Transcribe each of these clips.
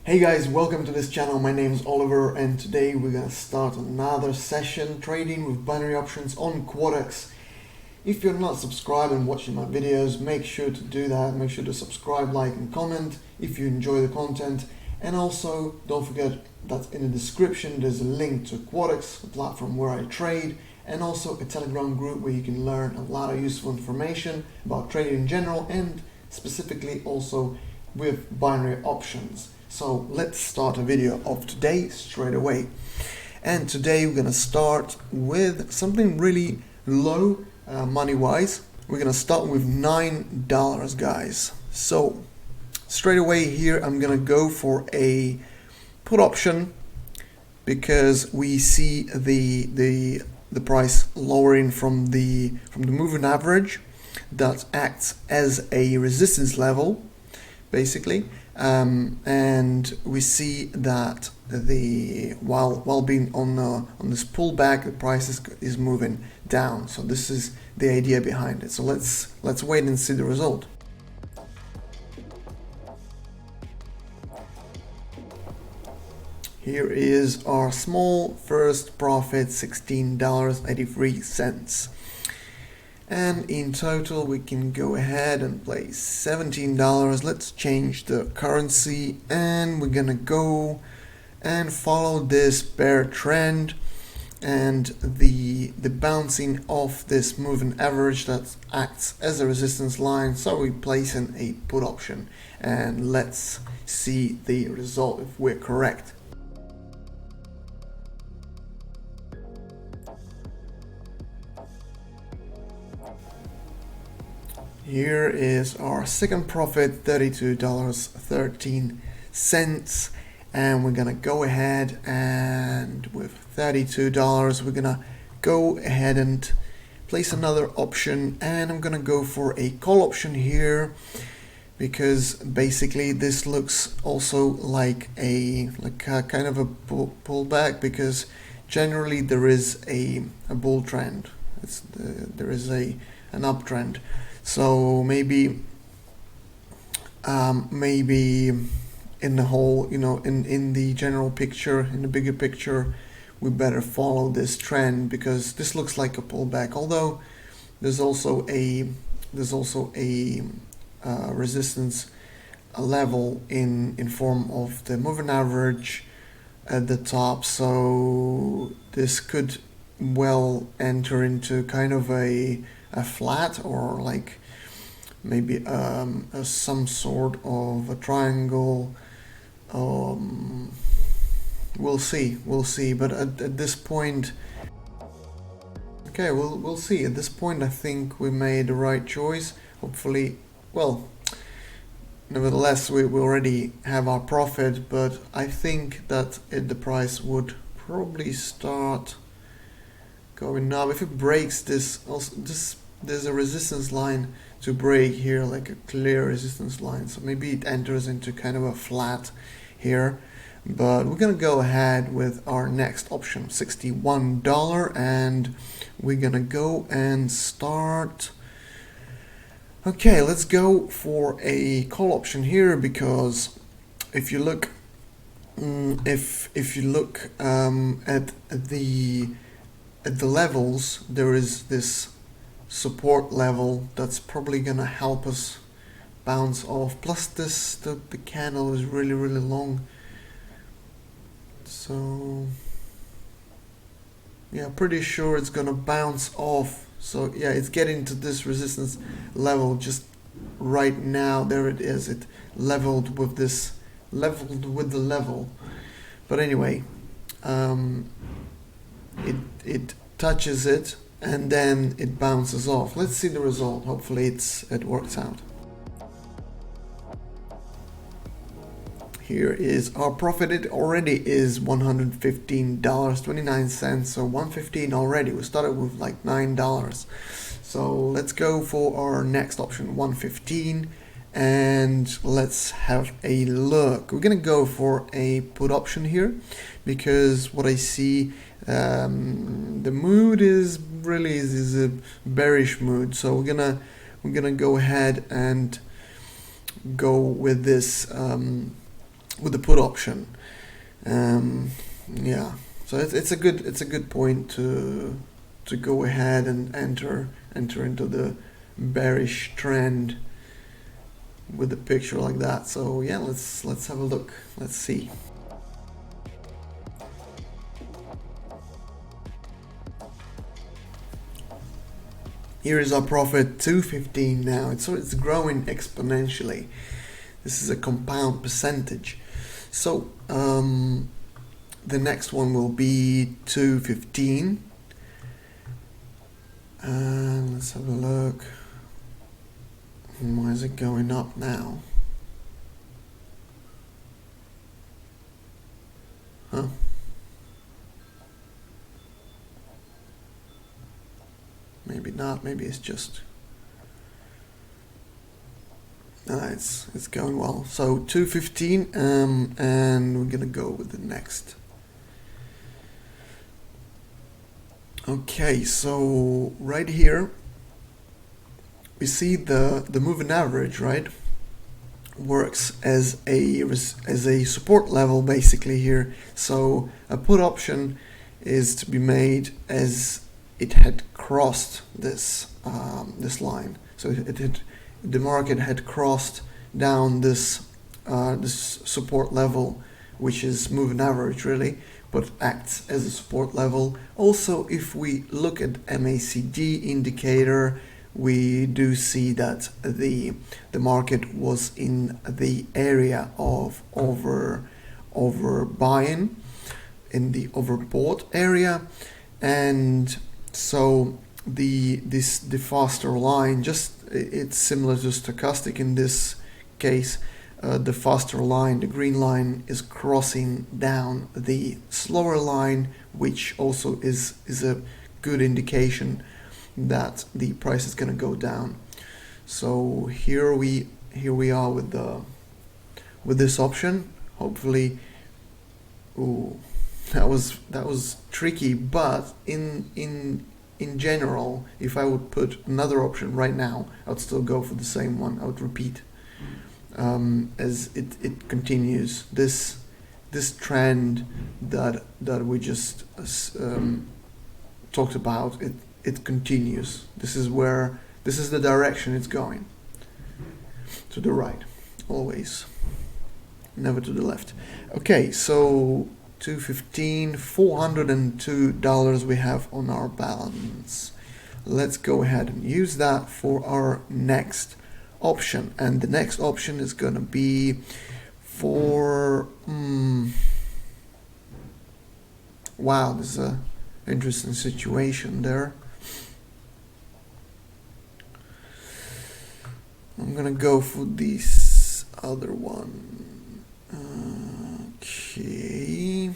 Hey guys, welcome to this channel. My name is Oliver and today we're gonna start another session trading with binary options on Quotex. If you're not subscribed and watching my videos, make sure to do that. Make sure to subscribe, like and comment if you enjoy the content. And also don't forget that in the description there's a link to Quotex, the platform where I trade, and also a Telegram group where you can learn a lot of useful information about trading in general and specifically also with binary options. So let's start a video of today straight away. And today we're gonna start with something really low money wise. We're gonna start with $9, guys. So straight away here I'm gonna go for a put option because we see the price lowering from the moving average that acts as a resistance level basically. And we see that while being on this pullback, the price is moving down. So this is the idea behind it. So let's wait and see the result. Here is our small first profit, $16.83. And in total we can go ahead and place $17. Let's change the currency and we're gonna go and follow this bear trend and the bouncing off this moving average that acts as a resistance line. So we place in a put option and let's see the result if we're correct. Here is our second profit, $32.13, and we're gonna go ahead and with $32 we're gonna go ahead and place another option, and I'm gonna go for a call option here because basically this looks also like a kind of a pullback because generally there is a bull trend. There is an uptrend. So maybe in the whole, in the general picture, in the bigger picture, we better follow this trend because this looks like a pullback. Although there's also a resistance level in form of the moving average at the top. So this could well enter into kind of a flat or like maybe some sort of a triangle. We'll see, but at this point, okay, we'll see. At this point I think we made the right choice, hopefully. Well, nevertheless we already have our profit, but I think that the price would probably start going up. If it breaks this, also there's a resistance line to break here, like a clear resistance line, so maybe it enters into kind of a flat here, but we're gonna go ahead with our next option, $61, and we're gonna go and start. Okay, let's go for a call option here because if you look at the levels, there is this support level that's probably gonna help us bounce off. Plus the candle is really long, so yeah, pretty sure it's gonna bounce off. So yeah, it's getting to this resistance level just right now. There it is. It leveled with the level. But anyway, it touches it and then it bounces off. Let's see the result. Hopefully it works out. Here is our profit. It already is $115.29, so $115 already. We started with like $9. So let's go for our next option, $115, and let's have a look. We're gonna go for a put option here because what I see, the mood is really is a bearish mood. So we're gonna go ahead and go with this with the put option. Yeah, so it's a good point to go ahead and enter into the bearish trend with a picture like that. So yeah, let's have a look. Let's see. Here is our profit, 215 now. It's growing exponentially. This is a compound percentage. So the next one will be 215. And let's have a look. Why is it going up now? Huh? Maybe not. Maybe it's just. It's going well. So 215, and we're gonna go with the next. Okay, so right here we see the moving average, right? Works as a support level basically here. So a put option is to be made as it had crossed this this line. So the market had crossed down this this support level, which is moving average really, but acts as a support level. Also, if we look at MACD indicator, we do see that the market was in the area of overbuying, in the overbought area, and so the faster line, just it's similar to stochastic in this case. The faster line, the green line, is crossing down the slower line, which also is a good indication that the price is going to go down. So here we are with this option. Hopefully, ooh, that was tricky, but in general, if I would put another option right now, I would still go for the same one. I would repeat. As it continues this trend that we just talked about, it continues. This is the direction it's going, to the right, always, never to the left. Okay, so 215, $402 we have on our balance. Let's go ahead and use that for our next option, and the next option is going to be for wow, this is a interesting situation there. I'm gonna go for this other one. Okay,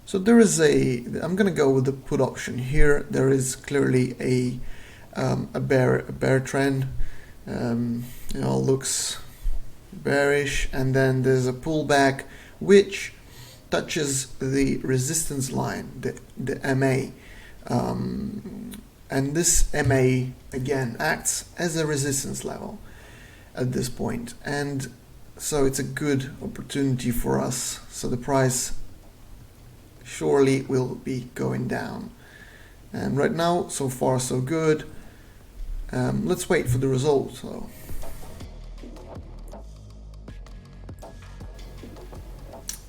so there is I'm gonna go with the put option here. There is clearly a bear trend. It all looks bearish, and then there's a pullback which touches the resistance line, the MA, and this MA again acts as a resistance level at this point, and so it's a good opportunity for us. So the price surely will be going down, and right now so far so good. Let's wait for the result though.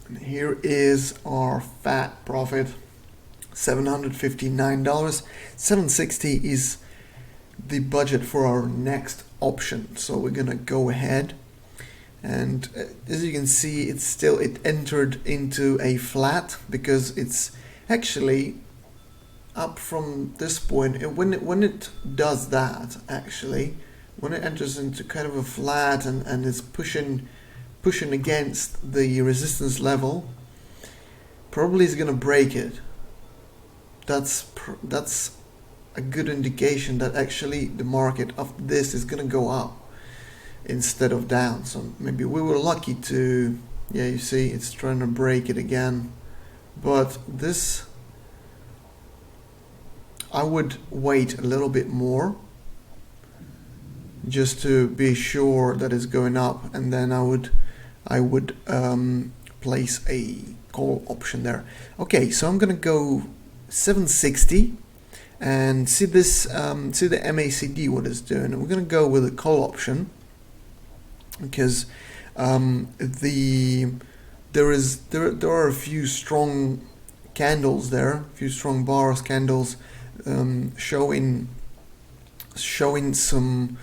And here is our fat profit, $759. $760 is the budget for our next option, so we're gonna go ahead, and as you can see, it entered into a flat because it's actually up from this point. When it does that, actually, when it enters into kind of a flat and is pushing against the resistance level, probably is gonna break it. That's a good indication that actually the market after this is gonna go up instead of down. So maybe we were lucky to, yeah, you see it's trying to break it again, but this, I would wait a little bit more just to be sure that it's going up, and then I would place a call option there. Okay, so I'm gonna go 760 and see this, see the MACD what it's doing. We're gonna go with a call option because there are a few strong candles there, a few strong bars, candles showing some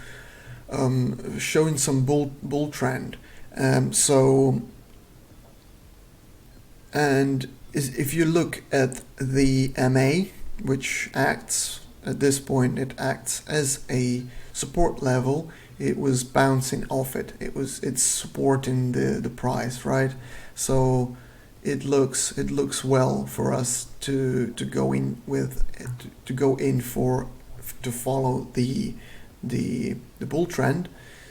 bull trend. So, and if you look at the MA, which acts at this point, it acts as a support level. It was bouncing off it. It's supporting the price, right? So it looks well for us to go in with, to follow the bull trend.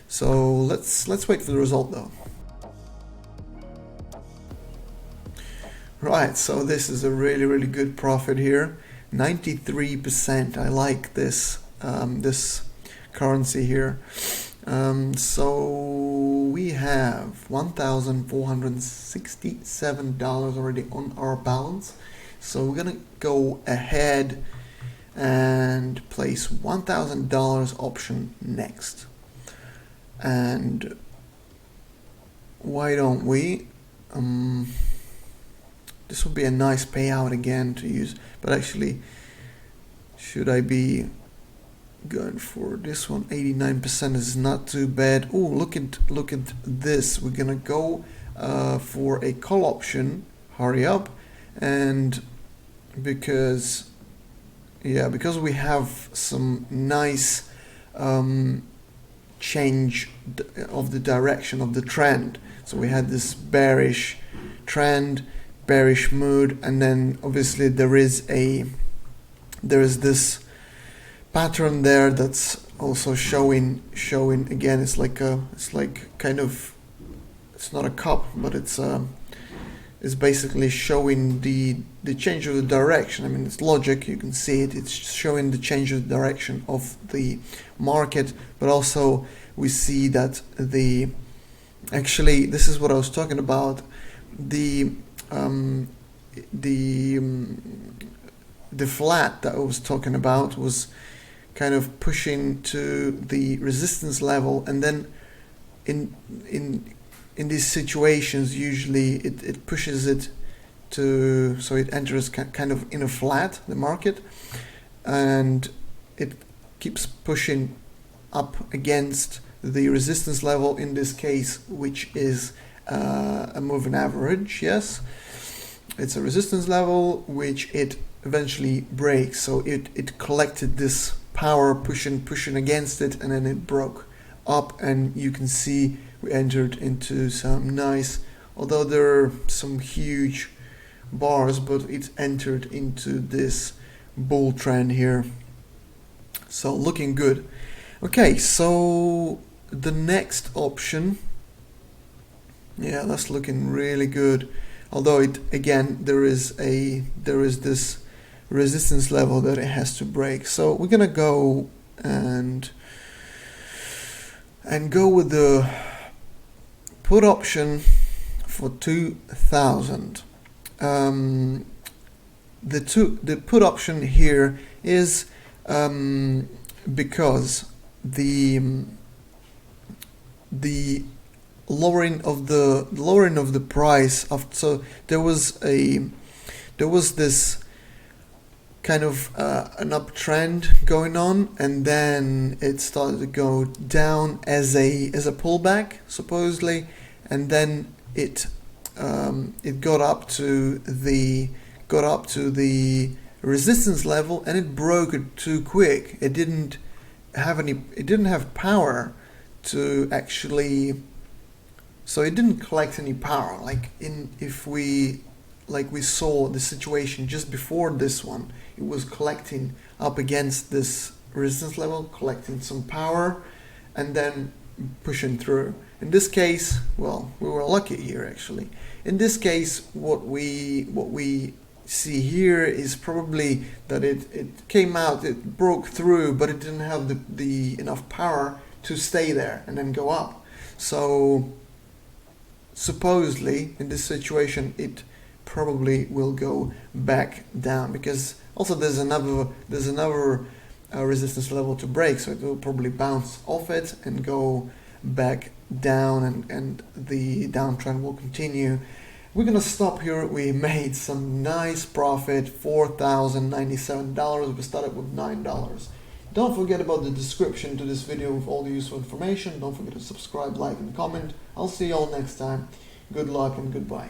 So let's wait for the result though. Right, so this is a really good profit here, 93%. I like this this currency here. So we have $1,467 already on our balance. So we're gonna go ahead and place $1,000 option next. And why don't we? This would be a nice payout again to use, but actually, should I be going for this one? 89% is not too bad. Oh, look at this. We're gonna go for a call option. Hurry up, and because we have some nice change of the direction of the trend. So we had this bearish trend, bearish mood, and then obviously there is this pattern there that's also showing again. It's like kind of, it's not a cup, but it's basically showing the change of the direction. I mean, it's logic, you can see it. It's showing the change of the direction of the market, but also we see that actually this is what I was talking about. The flat that I was talking about was kind of pushing to the resistance level, and then in these situations usually it pushes it to, so it enters kind of in a flat, the market, and it keeps pushing up against the resistance level, in this case, which is a moving average. Yes, it's a resistance level which it eventually breaks. So it collected this power, pushing against it, and then it broke up, and you can see we entered into some nice, although there are some huge bars, but it entered into this bull trend here. So looking good. Okay, so the next option, yeah, that's looking really good. Although it, again, there is this resistance level that it has to break. So we're gonna go and go with the put option for 2,000. The put option here is because the lowering of the price of, so there was this kind of an uptrend going on, and then it started to go down as a pullback supposedly, and then it got up to the resistance level, and it broke it too quick. It didn't have power to actually, so it didn't collect any power. If we saw the situation just before this one, it was collecting up against this resistance level, collecting some power, and then pushing through. In this case, well, we were lucky here actually. In this case, what we see here is probably that it came out, it broke through, but it didn't have the enough power to stay there and then go up. So supposedly in this situation it probably will go back down, because also there's another resistance level to break, so it will probably bounce off it and go back down, and the downtrend will continue. We're gonna stop here. We made some nice profit, $4,097. We started with $9. Don't forget about the description to this video with all the useful information. Don't forget to subscribe, like, and comment. I'll see you all next time. Good luck and goodbye.